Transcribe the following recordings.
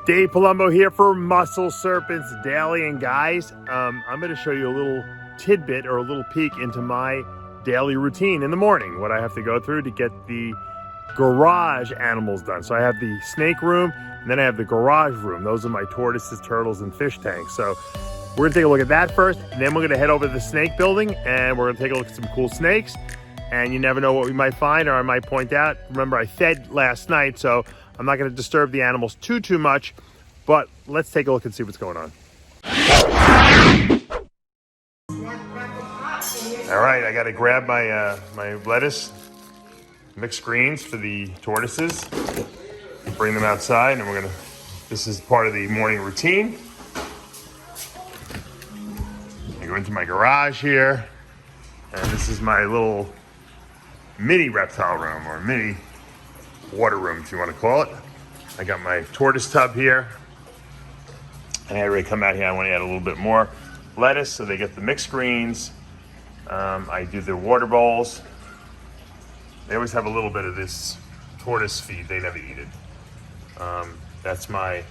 Dave Palumbo here for Muscle Serpents Daily. And guys, I'm going to show you a little tidbit or a little peek into my daily routine in the morning, what I have to go through to get the garage animals done. So I have the snake room and then I have the garage room. Those are my tortoises, turtles, and fish tanks. So we're going to take a look at that first, and then we're going to head over to the snake building and we're going to take a look at some cool snakes. And you never know what we might find, or I might point out. Remember, I fed last night, so I'm not going to disturb the animals too much, but let's take a look and see what's going on. All right, I got to grab my my lettuce, mixed greens for the tortoises, bring them outside, and we're gonna. This is part of the morning routine. I go into my garage here, and this is my little mini reptile room, or mini water room, if you want to call it. I got my tortoise tub here. And I already come out here, I want to add a little bit more lettuce so they get the mixed greens. I do the water bowls. They always have a little bit of this tortoise feed, they never eat it. That's my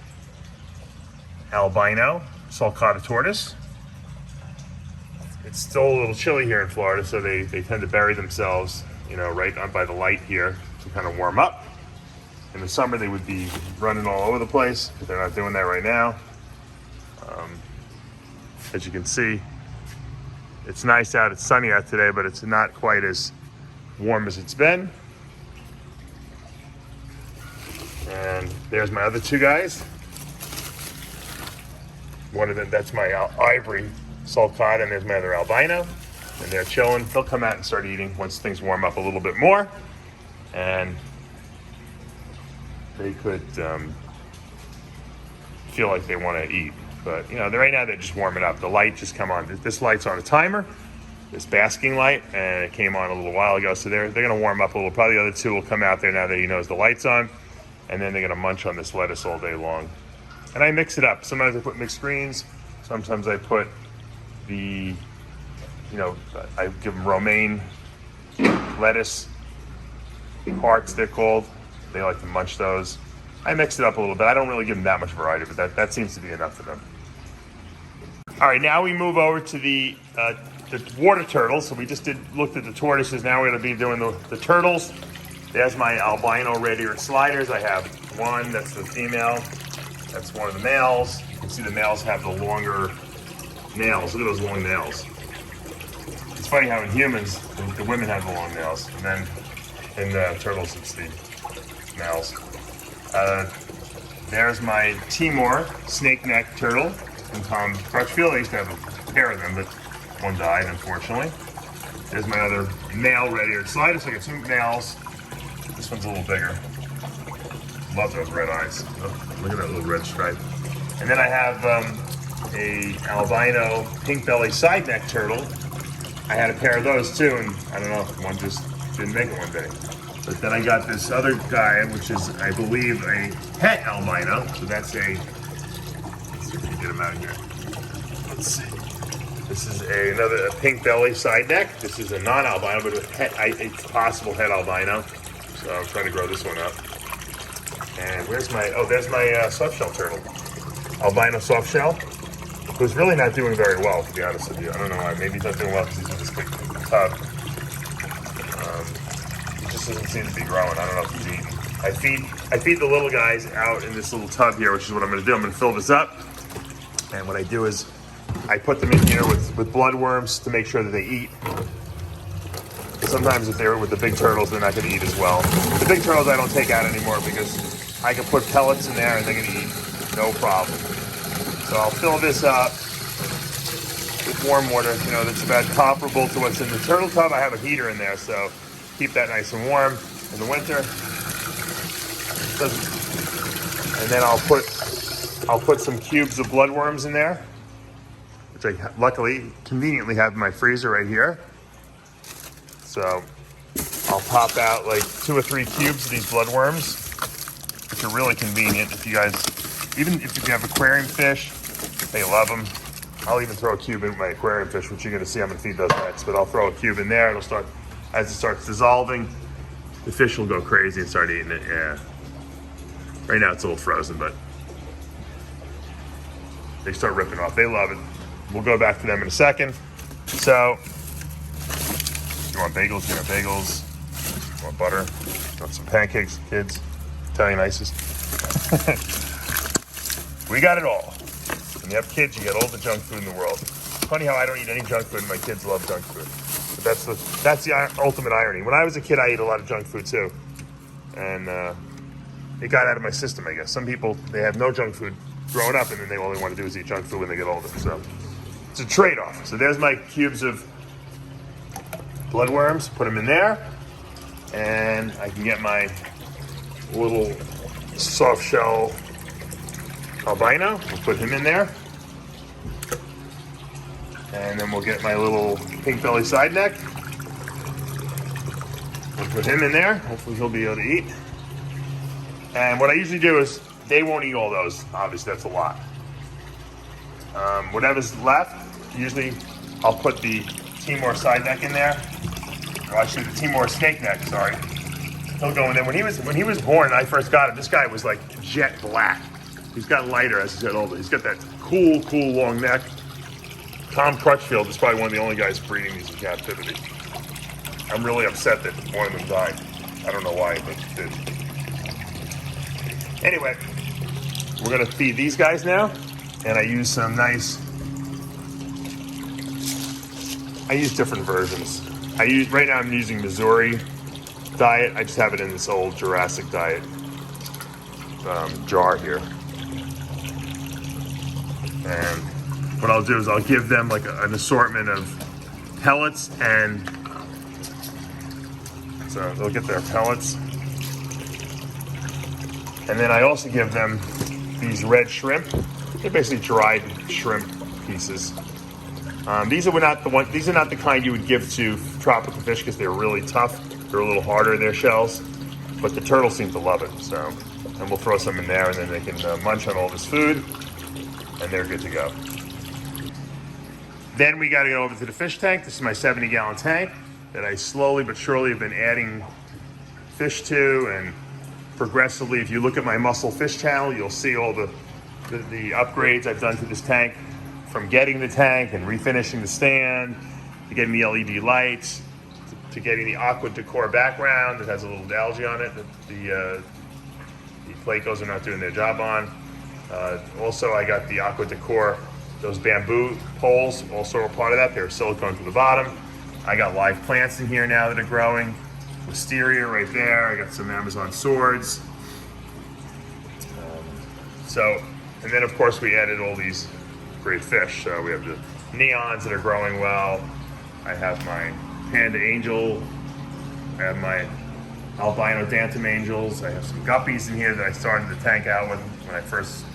albino sulcata tortoise. It's still a little chilly here in Florida, so they tend to bury themselves, you know, right on by the light here to kind of warm up. In the summer, they would be running all over the place, but they're not doing that right now. As you can see, it's nice out, it's sunny out today, but it's not quite as warm as it's been. And there's my other two guys. One of them, that's my ivory sulcata, and there's my other albino. And they're chilling. They'll come out and start eating once things warm up a little bit more. And they could feel like they want to eat. But, you know, right now they're just warming up. The light just come on. This light's on a timer, this basking light, and it came on a little while ago. So they're going to warm up a little. Probably the other two will come out there now that he knows the light's on. And then they're going to munch on this lettuce all day long. And I mix it up. Sometimes I put mixed greens. Sometimes I put the, you know, I give them romaine lettuce hearts, they're called. They like to munch those. I mix it up a little bit. I don't really give them that much variety, but that seems to be enough for them. All right, now we move over to the water turtles. So we just looked at the tortoises. Now we're going to be doing the turtles. There's my albino red-eared sliders. I have one, that's the female. That's one of the males. You can see the males have the longer nails. Look at those long nails. It's funny how in humans, the women have the long nails, and then in the turtles, it's the males. There's my Timor snake neck turtle from Tom Crutchfield. I used to have a pair of them, but one died, unfortunately. There's my other male red-eared slider. So I got two males. This one's a little bigger. Love those red eyes. Oh, look at that little red stripe. And then I have a albino pink belly side neck turtle. I had a pair of those too, and I don't know, one just didn't make it one day. But then I got this other guy, which is, I believe, a het albino. So that's let's see if we can get him out of here. Let's see. This is another pink belly side neck. This is a non-albino, but it's possible het albino. So I'm trying to grow this one up. And there's my soft shell turtle. Albino soft shell, who's really not doing very well, to be honest with you. I don't know why. Maybe he's not doing well because he's in this big tub. He just doesn't seem to be growing. I don't know if he's eating. I feed the little guys out in this little tub here, which is what I'm going to do. I'm going to fill this up. And what I do is I put them in here with bloodworms to make sure that they eat. Sometimes if they're with the big turtles, they're not going to eat as well. The big turtles I don't take out anymore because I can put pellets in there and they're going to eat. No problem. So I'll fill this up with warm water. You know, that's about comparable to what's in the turtle tub. I have a heater in there, so keep that nice and warm in the winter. And then I'll put some cubes of bloodworms in there, which I luckily, conveniently have in my freezer right here. So I'll pop out like 2 or 3 cubes of these bloodworms, which are really convenient. If you guys, even if you have aquarium fish, they love them. I'll even throw a cube in my aquarium fish, which you're going to see. I'm going to feed those next, but I'll throw a cube in there. It'll start, as it starts dissolving, the fish will go crazy and start eating it. Yeah. Right now it's a little frozen, but they start ripping off. They love it. We'll go back to them in a second. So, you want bagels? You want bagels. You want butter? You want some pancakes, kids? Italian ices. We got it all. When you have kids, you get all the junk food in the world. Funny how I don't eat any junk food and my kids love junk food. But that's the ultimate irony. When I was a kid, I ate a lot of junk food too. And it got out of my system, I guess. Some people, they have no junk food growing up, and then all they want to do is eat junk food when they get older. So it's a trade-off. So there's my cubes of bloodworms. Put them in there. And I can get my little soft shell albino. We'll put him in there. And then we'll get my little pink belly side neck. We'll put him in there. Hopefully he'll be able to eat. And what I usually do is, they won't eat all those. Obviously, that's a lot. Whatever's left, usually I'll put the Timor side neck in there. Or actually, the Timor snake neck, sorry. He'll go in there. When he was born and I first got him, this guy was like jet black. He's gotten lighter as he's got older. He's got that cool long neck. Tom Crutchfield is probably one of the only guys breeding these in captivity. I'm really upset that one of them died. I don't know why, but it did. Anyway, we're gonna feed these guys now, and I use some I use different versions. Right now I'm using Missouri diet. I just have it in this old Jurassic diet jar here. And what I'll do is I'll give them like an assortment of pellets, and so they'll get their pellets. And then I also give them these red shrimp. They're basically dried shrimp pieces. These are not the kind you would give to tropical fish because they're really tough. They're a little harder in their shells, but the turtles seem to love it. So, and we'll throw some in there, and then they can munch on all this food, and they're good to go. Then we got to go over to the fish tank. This is my 70-gallon tank that I slowly but surely have been adding fish to, and progressively, if you look at my Muscle Fish channel, you'll see all the upgrades I've done to this tank, from getting the tank and refinishing the stand, to getting the LED lights, to getting the aqua decor background that has a little algae on it that the Placos are not doing their job on. Also, I got the aqua decor, those bamboo poles, also are part of that. They're silicone to the bottom. I got live plants in here now that are growing. Wisteria right there. I got some Amazon swords. And then of course we added all these great fish. So we have the neons that are growing well. I have my panda angel. I have my albino dantum angels. I have some guppies in here that I started the tank out with when I first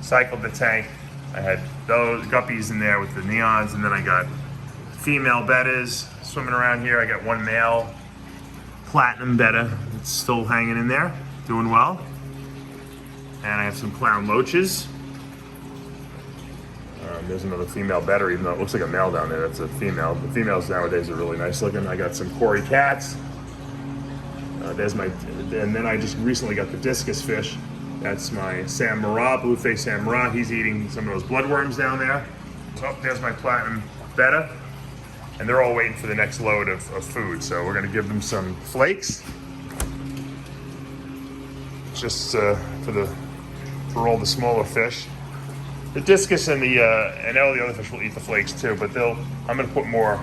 cycled the tank. I had those guppies in there with the neons, and then I got female bettas swimming around here. I got one male platinum betta that's still hanging in there, doing well. And I have some clown loaches. There's another female betta, even though it looks like a male down there. That's a female. The females nowadays are really nice looking. I got some Cory cats. And then I just recently got the discus fish. That's my Sam Mara, blue-faced Sam Mara. He's eating some of those bloodworms down there. Oh, there's my platinum betta. And they're all waiting for the next load of food. So we're gonna give them some flakes. Just for all the smaller fish. The discus and all the other fish will eat the flakes too, but I'm gonna put more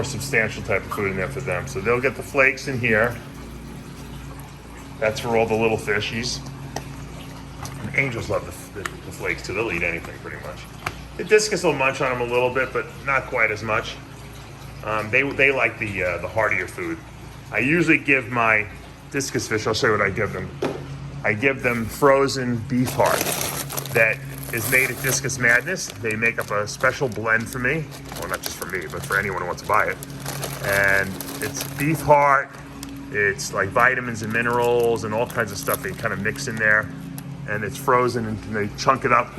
substantial type of food in there for them. So they'll get the flakes in here. That's for all the little fishies. And angels love the flakes too. They'll eat anything pretty much. The discus will munch on them a little bit, but not quite as much. They like the heartier food. I usually give my discus fish, I'll show you what I give them. I give them frozen beef heart that is made at Discus Madness. They make up a special blend for me. Well, not just for me, but for anyone who wants to buy it. And it's beef heart. It's like vitamins and minerals and all kinds of stuff they kind of mix in there. And it's frozen, and they chunk it up.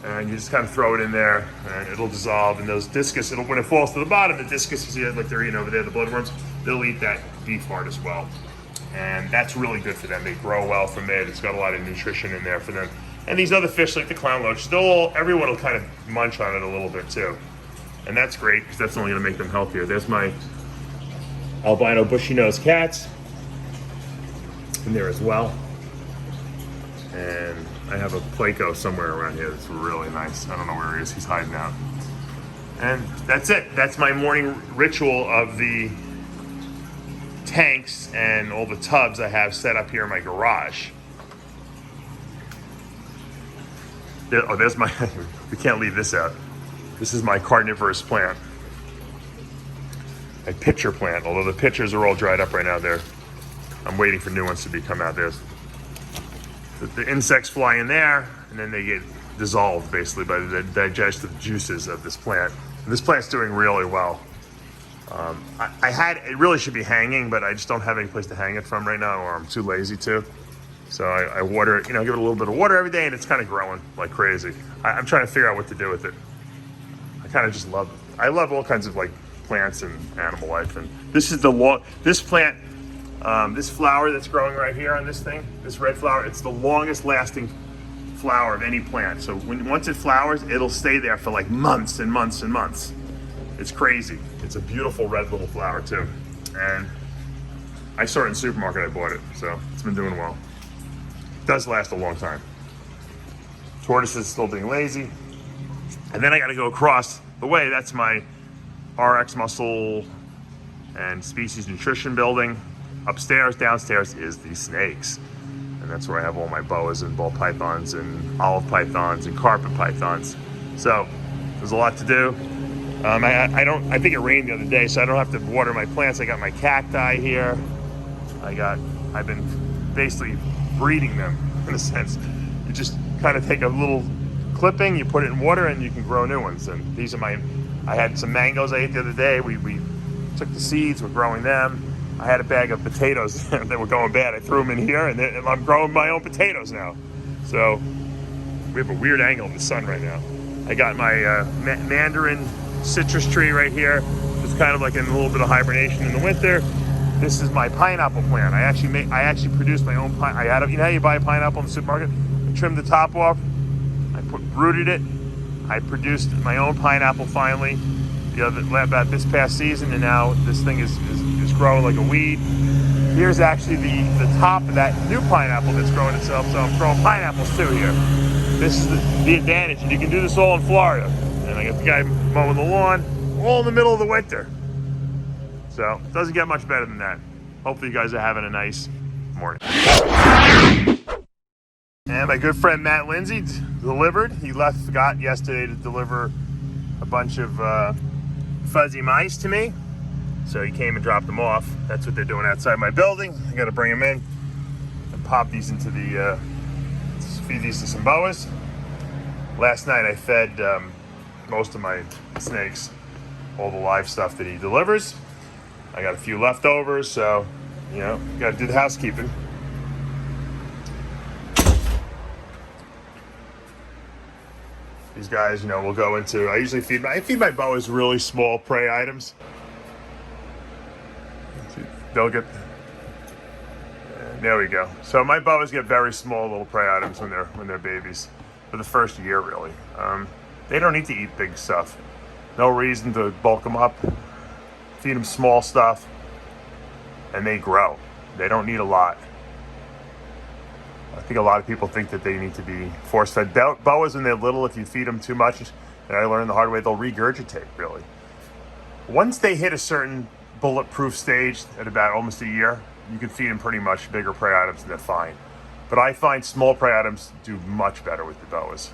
And you just kind of throw it in there, and it'll dissolve. And those discus, when it falls to the bottom, the discus, you see it like they're eating over there, the bloodworms, they'll eat that beef heart as well. And that's really good for them. They grow well from it. It's got a lot of nutrition in there for them. And these other fish like the clown loaches, everyone will kind of munch on it a little bit too. And that's great because that's only going to make them healthier. There's my albino bushy-nosed cats in there as well. And I have a Placo somewhere around here that's really nice. I don't know where he is. He's hiding out. And that's it. That's my morning ritual of the tanks and all the tubs I have set up here in my garage. There's my, we can't leave this out. This is my carnivorous plant. My pitcher plant, although the pitchers are all dried up right now. I'm waiting for new ones to come out. The insects fly in there, and then they get dissolved basically by the digestive juices of this plant. And this plant's doing really well. It really should be hanging, but I just don't have any place to hang it from right now, or I'm too lazy to. So I water it, give it a little bit of water every day, and it's kind of growing like crazy. I'm trying to figure out what to do with it. I kind of just love it. I love all kinds of like plants and animal life. And this is this plant, this flower that's growing right here on this thing, this red flower, it's the longest lasting flower of any plant. So once it flowers, it'll stay there for like months and months and months. It's crazy. It's a beautiful red little flower too. And I saw it in the supermarket, I bought it. So it's been doing well. It does last a long time. Tortoise is still being lazy. And then I gotta go across the way. That's my RX muscle and species nutrition building. Upstairs, downstairs is the snakes. And that's where I have all my boas and ball pythons and olive pythons and carpet pythons. So there's a lot to do. I think it rained the other day, so I don't have to water my plants. I got my cacti here. I've been basically breeding them in a sense. You just kind of take a little clipping, you put it in water, and you can grow new ones. And these are I had some mangoes I ate the other day. We took the seeds, we're growing them. I had a bag of potatoes that were going bad. I threw them in here, and I'm growing my own potatoes now. So we have a weird angle in the sun right now. I got my mandarin citrus tree right here. It's kind of like in a little bit of hibernation in the winter. This is my pineapple plant. I actually produced my own pineapple. You know how you buy a pineapple in the supermarket? I trimmed the top off. I rooted it. I produced my own pineapple finally. About this past season, and now this thing is growing like a weed. Here's actually the top of that new pineapple that's growing itself. So I'm growing pineapples too here. This is the advantage, and you can do this all in Florida. And I got the guy mowing the lawn, all in the middle of the winter. So it doesn't get much better than that. Hopefully you guys are having a nice morning. And my good friend Matt Lindsay delivered. He forgot yesterday to deliver a bunch of fuzzy mice to me. So he came and dropped them off. That's what they're doing outside my building. I got to bring them in and pop these into feed these to some boas. Last night I fed most of my snakes all the live stuff that he delivers. I got a few leftovers, so got to do the housekeeping. These guys, will go into. I usually feed my boas really small prey items. They'll get. There we go. So my boas get very small little prey items when they're babies, for the first year really. They don't need to eat big stuff. No reason to bulk them up. Feed them small stuff, and they grow. They don't need a lot. I think a lot of people think that they need to be force-fed. Boas, when they're little, if you feed them too much, and I learned the hard way, they'll regurgitate, really. Once they hit a certain bulletproof stage at about almost a year, you can feed them pretty much bigger prey items and they're fine. But I find small prey items do much better with the boas.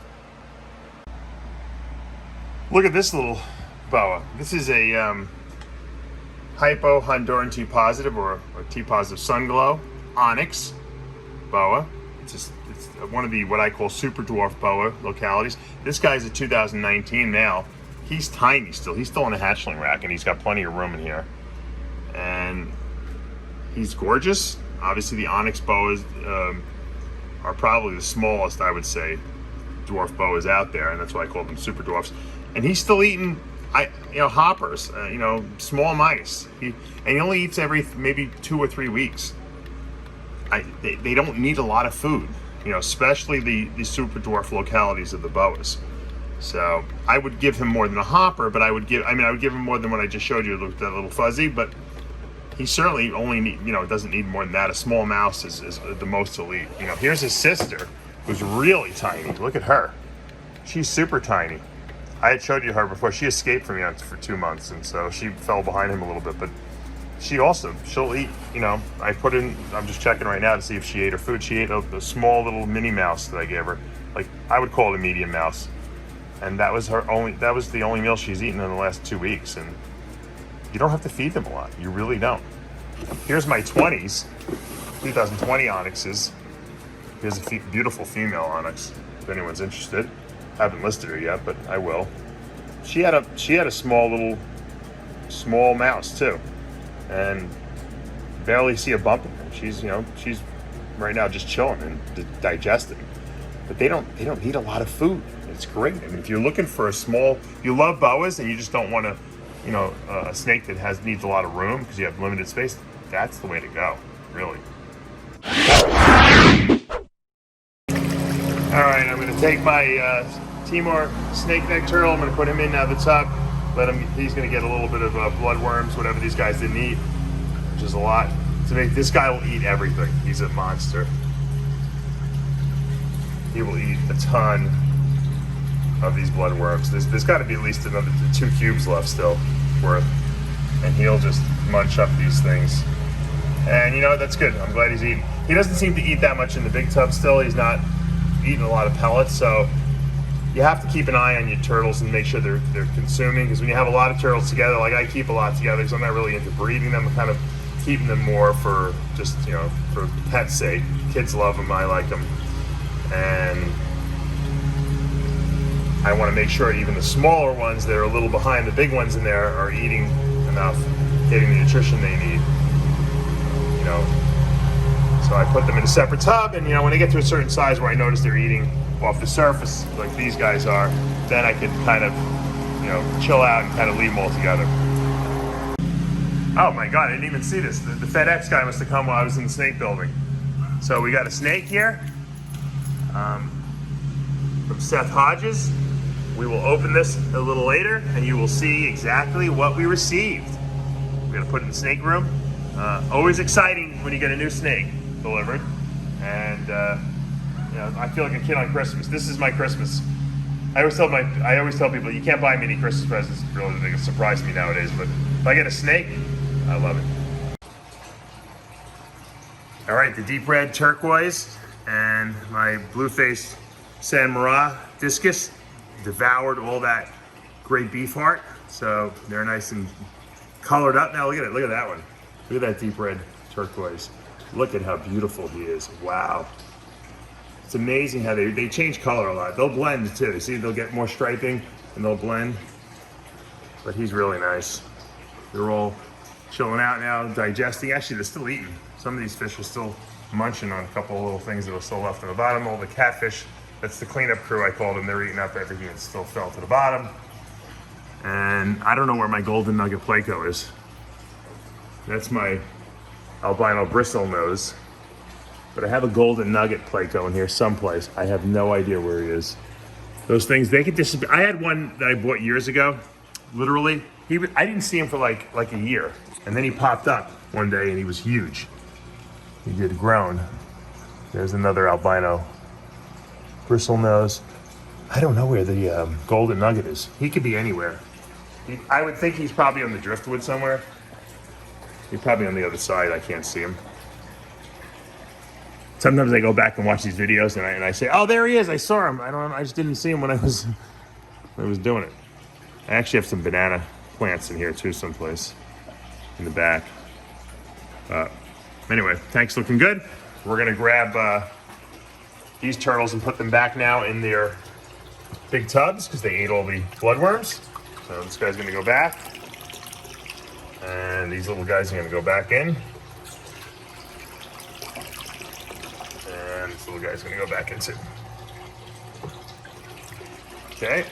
Look at this little boa. This is a hypo Honduran T positive or T positive sun glow Onyx Boa. It's one of the what I call super dwarf boa localities. This guy's a 2019 male. He's tiny still. He's still in a hatchling rack, and he's got plenty of room in here. And he's gorgeous. Obviously, the Onyx Boas are probably the smallest, I would say, dwarf boas out there, and that's why I call them super dwarfs. And he's still eating, hoppers, small mice. He only eats every maybe 2 or 3 weeks. They don't need a lot of food. you know, especially the super dwarf localities of the boas. So I would give him more than a hopper, but I would give him more than what I just showed you, that little fuzzy, but he certainly only need, you know, doesn't need more than that. A small mouse is the most elite. You know, here's his sister, who's really tiny. Look at her. She's super tiny. I had showed you her before. She escaped from me for 2 months, and so she fell behind him a little bit, but she'll eat, you know. I'm just checking right now to see if she ate her food. She ate a small little mini mouse that I gave her. Like, I would call it a medium mouse. And that was the only meal she's eaten in the last 2 weeks. And you don't have to feed them a lot. You really don't. Here's my 20s, 2020 onyxes. Here's a beautiful female onyx, if anyone's interested. I haven't listed her yet, but I will. She had a small mouse too, and barely see a bump in her. She's right now just chilling and digesting. But they don't eat a lot of food. It's great. I mean, if you're looking for you love boas and you just don't want to, you know, a snake that needs a lot of room because you have limited space, that's the way to go, really. All right, I'm going to take my Timor snake neck turtle. I'm going to put him in the tub. He's going to get a little bit of bloodworms, whatever these guys didn't eat, which is a lot. This guy will eat everything. He's a monster. He will eat a ton of these bloodworms. There's got to be at least another 2 cubes left still worth, and he'll just munch up these things. And you know, that's good. I'm glad he's eating. He doesn't seem to eat that much in the big tub still. He's not eating a lot of pellets, so you have to keep an eye on your turtles and make sure they're consuming, because when you have a lot of turtles together, like I keep a lot together because I'm not really into breeding them. I'm kind of keeping them more for just, you know, for pet's sake. Kids love them, I like them, and I want to make sure even the smaller ones that are a little behind the big ones in there are eating enough, getting the nutrition they need, you know. So I put them in a separate tub, and you know, when they get to a certain size where I notice they're eating off the surface like these guys are, then I can kind of, you know, chill out and kind of leave them all together. Oh my God, I didn't even see this. The FedEx guy must have come while I was in the snake building. So we got a snake here from Seth Hodges. We will open this a little later, and you will see exactly what we received. We're gonna put it in the snake room. Always exciting when you get a new snake delivered, and you know, I feel like a kid on Christmas. This is my Christmas. I always tell people, you can't buy me any Christmas presents. Really, they surprise me nowadays. But if I get a snake, I love it. All right, the deep red turquoise and my blue-faced San Mara discus devoured all that great beef heart, so they're nice and colored up. Now look at it. Look at that one. Look at that deep red turquoise. Look at how beautiful he is. Wow. It's amazing how they change color a lot. They'll blend too. You see, they'll get more striping and they'll blend. But he's really nice. They're all chilling out now, digesting. Actually, they're still eating. Some of these fish are still munching on a couple of little things that are still left on the bottom. All the catfish, that's the cleanup crew, I call them. They're eating up everything that still fell to the bottom. And I don't know where my golden nugget pleco is. That's my albino bristle nose. But I have a golden nugget pleco in here someplace. I have no idea where he is. Those things, they could disappear. I had one that I bought years ago, literally. I didn't see him for like a year. And then he popped up one day and he was huge. He did grown. There's another albino bristle nose. I don't know where the golden nugget is. He could be anywhere. I would think he's probably on the driftwood somewhere. He's probably on the other side. I can't see him. Sometimes I go back and watch these videos and I say, oh, there he is. I saw him. I just didn't see him when I was doing it. I actually have some banana plants in here too, someplace in the back. Anyway, tank's looking good. We're gonna grab these turtles and put them back now in their big tubs because they ate all the bloodworms. So this guy's gonna go back. And these little guys are gonna go back in. And this little guy's gonna go back in too. Okay.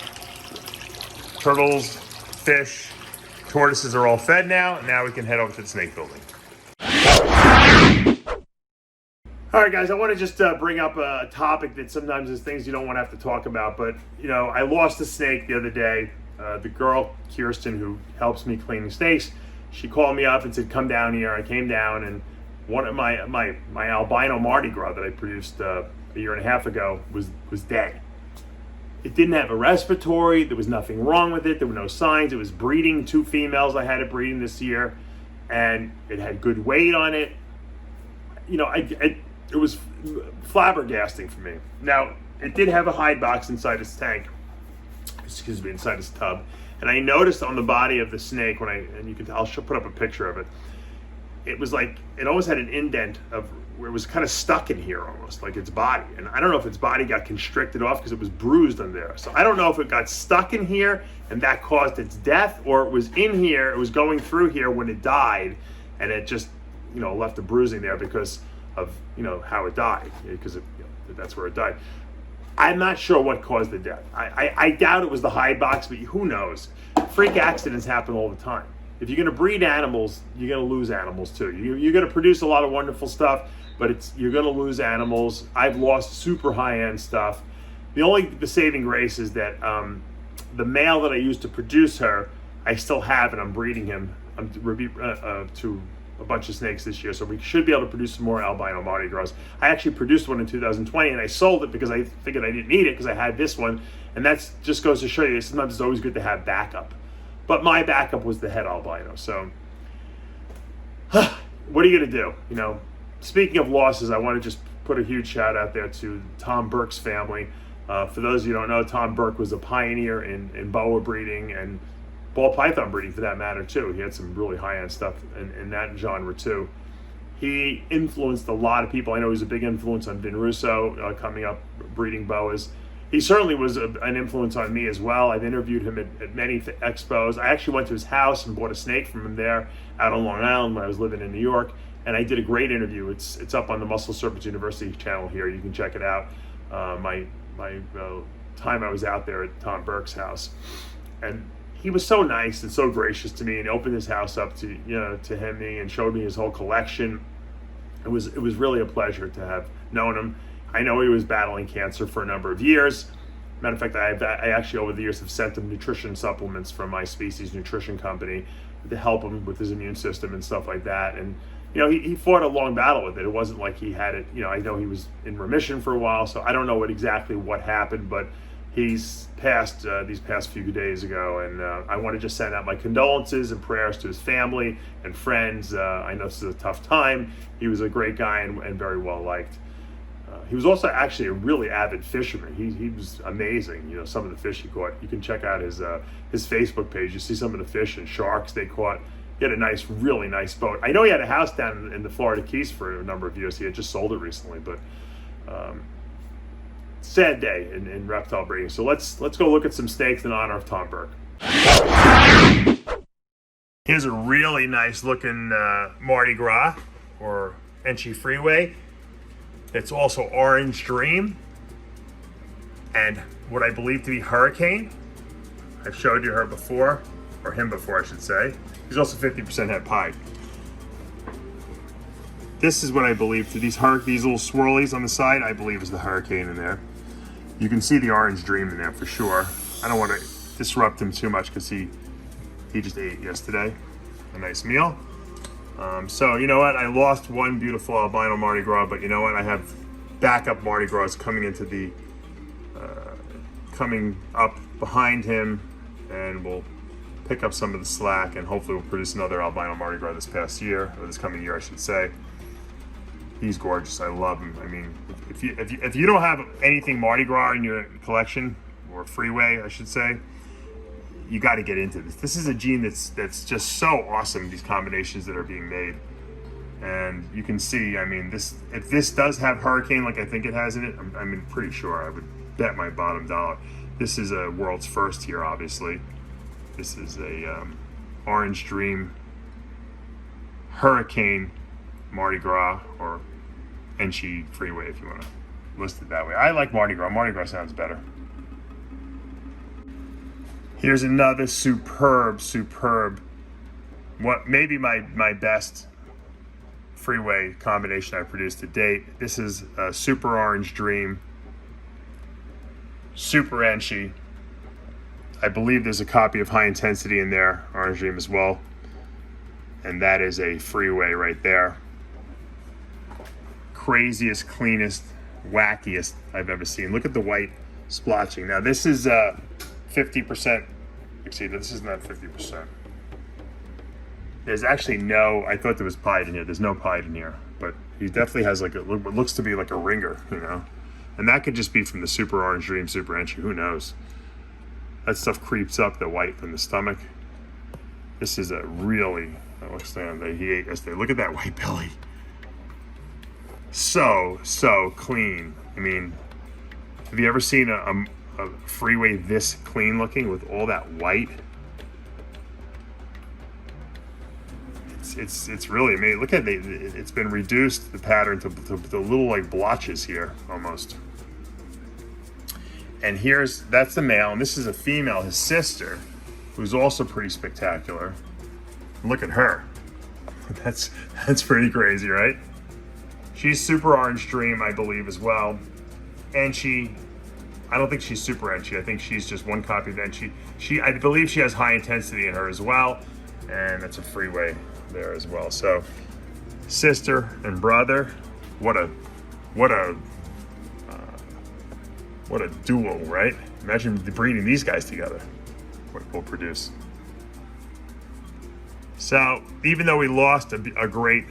Turtles, fish, tortoises are all fed now. Now we can head over to the snake building. All right, guys, I want to just bring up a topic that sometimes is things you don't want to have to talk about, but, you know, I lost a snake the other day. The girl, Kirsten, who helps me cleaning snakes, she called me up and said, come down here. I came down, and one of my albino Mardi Gras that I produced a year and a half ago was dead. It didn't have a respiratory. There was nothing wrong with it. There were no signs. It was breeding. 2 females I had it breeding this year, and it had good weight on it. You know, it was flabbergasting for me. Now, it did have a hide box inside its tank, inside its tub. And I noticed on the body of the snake, and you can tell, I'll put up a picture of it. It was like, it almost had an indent of where it was kind of stuck in here almost, like its body. And I don't know if its body got constricted off because it was bruised on there. So I don't know if it got stuck in here and that caused its death, or it was in here, it was going through here when it died, and it just, you know, left a bruising there because of, you know, how it died, because that's where it died. I'm not sure what caused the death. I doubt it was the hide box, but who knows? Freak accidents happen all the time. If you're going to breed animals, you're going to lose animals too. You're going to produce a lot of wonderful stuff, but you're going to lose animals. I've lost super high-end stuff. The saving grace is that the male that I used to produce her, I still have, and I'm breeding him to a bunch of snakes this year, so we should be able to produce some more albino Mardi Gras. I actually produced one in 2020, and I sold it because I figured I didn't need it because I had this one, and that just goes to show you sometimes it's always good to have backup. But my backup was the head albino, so what are you going to do? You know, speaking of losses, I want to just put a huge shout out there to Tom Burke's family. For those of you who don't know, Tom Burke was a pioneer in boa breeding and ball python breeding for that matter too. He had some really high-end stuff in that genre too. He influenced a lot of people. I know he was a big influence on Vin Russo coming up breeding boas. He certainly was an influence on me as well. I've interviewed him at many expos. I actually went to his house and bought a snake from him there out on Long Island when I was living in New York, and I did a great interview. It's up on the Muscle Serpents University channel here. You can check it out. My time I was out there at Tom Burke's house, and he was so nice and so gracious to me, and opened his house up to me and showed me his whole collection. It was really a pleasure to have known him. I know he was battling cancer for a number of years. Matter of fact, I actually over the years have sent him nutrition supplements from my Species Nutrition Company to help him with his immune system and stuff like that. And you know, he fought a long battle with it. It wasn't like he had it. You know, I know he was in remission for a while, so I don't know exactly what happened, but he's passed these past few days ago, and I want to just send out my condolences and prayers to his family and friends. I know this is a tough time. He was a great guy and very well liked. He was also actually a really avid fisherman. He was amazing. You know, some of the fish he caught. You can check out his Facebook page. You see some of the fish and sharks they caught. He had a really nice boat. I know he had a house down in the Florida Keys for a number of years. He had just sold it recently, but sad day in reptile breeding. So let's go look at some snakes in honor of Tom Burke. Here's a really nice looking Mardi Gras or Enchi Freeway. It's also Orange Dream and what I believe to be Hurricane. I've showed you her before, or him before I should say. He's also 50% het pied. This is what I believe to these little swirlies on the side, I believe is the Hurricane in there. You can see the Orange Dream in there for sure. I don't want to disrupt him too much because he just ate yesterday a nice meal. So you know what, I lost one beautiful albino Mardi Gras, but you know what, I have backup Mardi Gras coming into the coming up behind him, and we'll pick up some of the slack, and hopefully we'll produce another albino Mardi Gras this coming year I should say. He's gorgeous. I love him. I mean, if you don't have anything Mardi Gras in your collection, or Freeway I should say, you got to get into this. This is a gene that's just so awesome, these combinations that are being made. And you can see, I mean, if this does have Hurricane like I think it has in it, I'm pretty sure, I would bet my bottom dollar. This is a world's first here, obviously. This is a Orange Dream Hurricane Mardi Gras, or Enchi Freeway if you want to list it that way. I like Mardi Gras. Mardi Gras sounds better. Here's another superb, what maybe my best Freeway combination I produced to date. This is a Super Orange Dream, Super Enchi. I believe there's a copy of High Intensity in there, Orange Dream as well. And that is a Freeway right there. Craziest, cleanest, wackiest I've ever seen. Look at the white splotching. Now this is 50%. Actually, this is not 50%. There's actually no, I thought there was pied in here. There's no pied in here. But he definitely has like what looks to be like a ringer, you know? And that could just be from the Super Orange Dream, Super Entry. Who knows? That stuff creeps up the white from the stomach. This is a really, that looks down, he ate yesterday. Look at that white belly. So clean. I mean, have you ever seen a Freeway this clean looking with all that white? It's really amazing. Look at it. It's been reduced, the pattern, to little like blotches here almost. And that's the male, and this is a female, his sister, who's also pretty spectacular. Look at her. That's pretty crazy, right? She's Super Orange Dream, I believe, as well. And I don't think she's Super Enchi. I think she's just one copy of Enchi. I believe she has High Intensity in her as well. And that's a Freeway there as well. So, sister and brother, what a duo, right? Imagine breeding these guys together. What we'll produce. So, even though we lost a great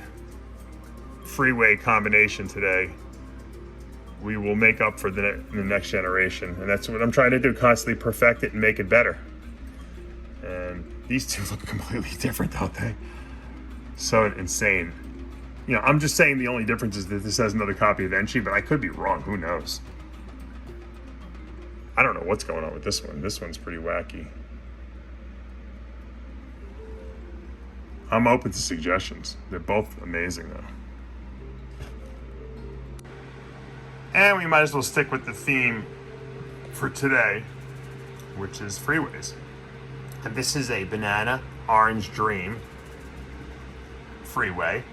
Freeway combination today, we will make up for the next generation. And that's what I'm trying to do, constantly perfect it and make it better. And these two look completely different, don't they? So insane. You know, I'm just saying the only difference is that this has another copy of Enchi, but I could be wrong. Who knows? I don't know what's going on with this one. This one's pretty wacky. I'm open to suggestions. They're both amazing, though. And we might as well stick with the theme for today, which is Freeways. And this is a Banana Orange Dream Freeway.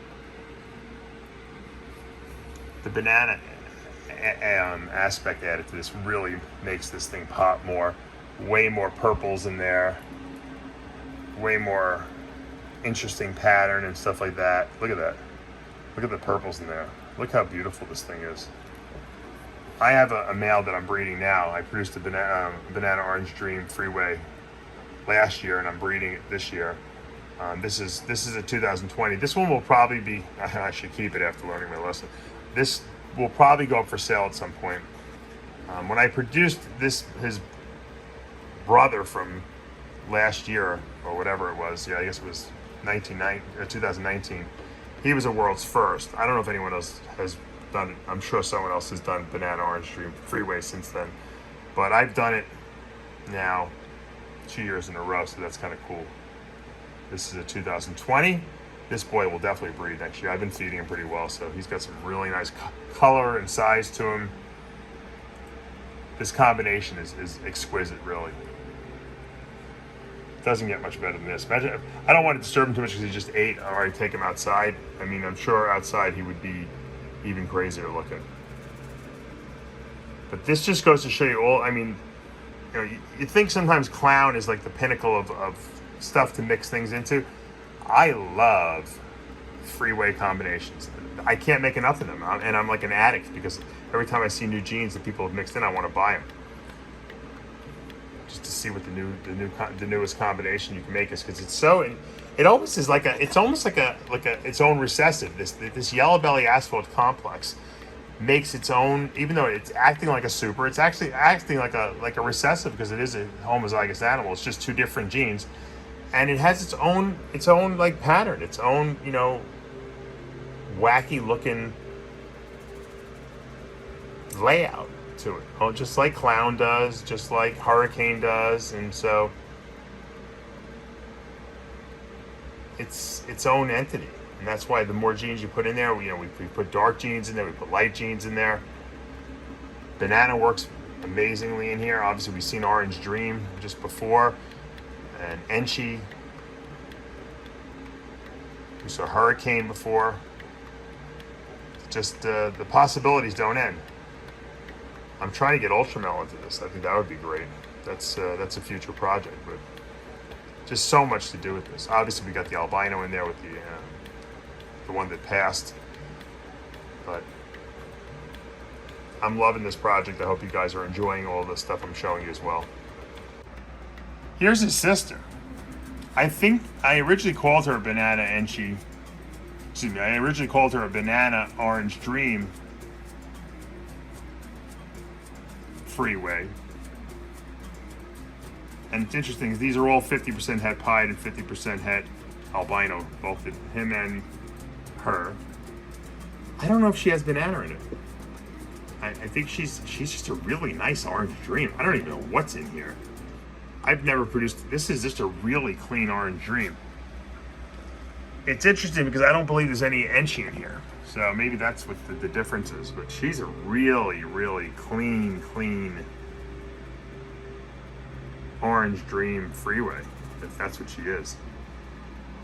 The banana aspect added to this really makes this thing pop more. Way more purples in there. Way more interesting pattern and stuff like that. Look at that. Look at the purples in there. Look how beautiful this thing is. I have a male that I'm breeding now. I produced a Banana Orange Dream Freeway last year, and I'm breeding it this year. This is a 2020. This one will probably be, I should keep it after learning my lesson. This will probably go up for sale at some point. When I produced his brother from last year, or whatever it was, yeah, I guess it was 2019, he was a world's first. I don't know if anyone else has done it. I'm sure someone else has done Banana Orange Dream Freeway since then. But I've done it now 2 years in a row, so that's kind of cool. This is a 2020. This boy will definitely breed next year. I've been feeding him pretty well, so he's got some really nice color and size to him. This combination is exquisite, really. Doesn't get much better than this. Imagine, I don't want to disturb him too much because he just ate. I already take him outside. I mean, I'm sure outside he would be even crazier looking. But this just goes to show you all, I mean, you know, you think sometimes clown is like the pinnacle of stuff to mix things into. I love Freeway combinations. I can't make enough of them, and I'm like an addict because every time I see new genes that people have mixed in, I want to buy them. Just to see what the newest combination you can make is, because it's so, it almost is like it's almost like its own recessive. This yellow belly asphalt complex makes its own, even though it's acting like a super, it's actually acting like a recessive because it is a homozygous animal. It's just two different genes, and it has its own like pattern, its own, you know, wacky looking layout to it. Oh, just like Clown does, just like Hurricane does, and so it's its own entity. And that's why the more genes you put in there, we put dark genes in there, we put light genes in there. Banana works amazingly in here. Obviously, we've seen Orange Dream just before, and Enchi. We saw Hurricane before. just the possibilities don't end. I'm trying to get Ultramel into this. I think that would be great. That's a future project, but just so much to do with this. Obviously, we got the albino in there with the one that passed, but I'm loving this project. I hope you guys are enjoying all the stuff I'm showing you as well. Here's his sister. I think I originally called her Banana Enchi. Excuse me, I originally called her a Banana Orange Dream Freeway. And it's interesting, these are all 50% het pied and 50% het albino, both him and her. I don't know if she has banana in it. I think she's just a really nice orange dream. I don't even know what's in here. I've never produced, this is just a really clean orange dream. It's interesting because I don't believe there's any enchi in here. So maybe that's what the difference is, but she's a really, really clean orange dream Freeway, if that's what she is.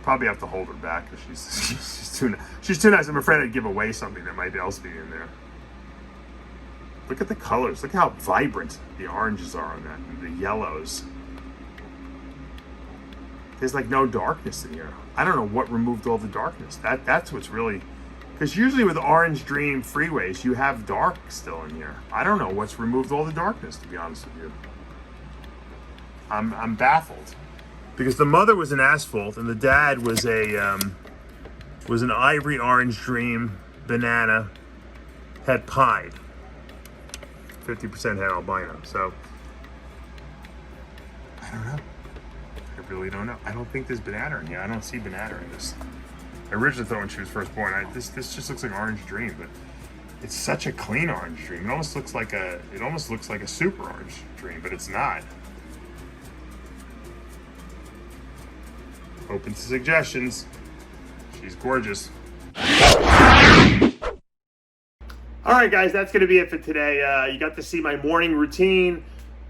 Probably have to hold her back because she's too nice. I'm afraid I'd give away something that might else be in there. Look at the colors. Look how vibrant the oranges are on that, and the yellows. There's like no darkness in here. I don't know what removed all the darkness. That's what's really, because usually with orange dream Freeways, you have dark still in here. I don't know what's removed all the darkness, to be honest with you. I'm baffled, because the mother was an asphalt and the dad was an ivory orange dream banana het pied, 50% het albino. So I don't know. I really don't know. I don't think there's banana in here. I don't see banana in this. I originally thought when she was first born, this just looks like orange dream, but it's such a clean orange dream. It almost looks like a super orange dream, but it's not. Open to suggestions. She's gorgeous. All right, guys, that's going to be it for today. You got to see my morning routine,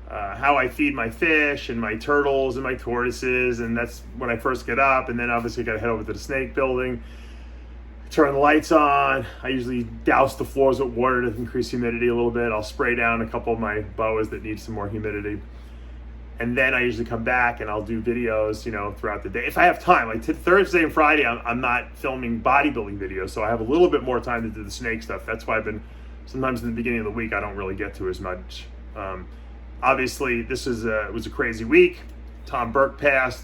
how I feed my fish and my turtles and my tortoises, and that's when I first get up. And then obviously got to head over to the snake building, turn the lights on. I usually douse the floors with water to increase humidity a little bit. I'll spray down a couple of my boas that need some more humidity. And then I usually come back and I'll do videos, throughout the day. If I have time, like Thursday and Friday, I'm not filming bodybuilding videos, so I have a little bit more time to do the snake stuff. That's why sometimes in the beginning of the week, I don't really get to as much. Obviously, it was a crazy week. Tom Burke passed,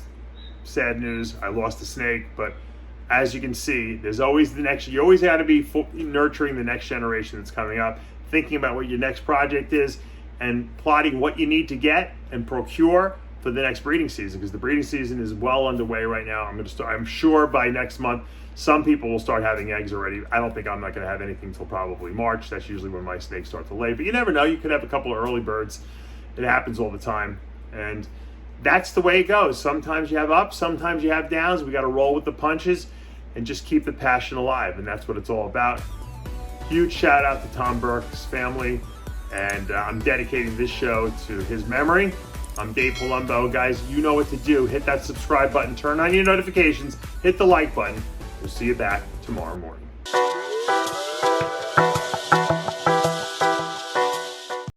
sad news. I lost a snake, but as you can see, there's always you always got to be nurturing the next generation that's coming up, thinking about what your next project is, and plotting what you need to get and procure for the next breeding season, because the breeding season is well underway right now. I'm sure by next month, some people will start having eggs already. I'm not going to have anything until probably March. That's usually when my snakes start to lay, but you never know. You could have a couple of early birds. It happens all the time, and that's the way it goes. Sometimes you have ups, sometimes you have downs. We got to roll with the punches and just keep the passion alive, and that's what it's all about. Huge shout out to Tom Burke's family. And I'm dedicating this show to his memory. I'm Dave Palumbo. Guys, you know what to do. Hit that subscribe button, turn on your notifications, hit the like button. We'll see you back tomorrow morning.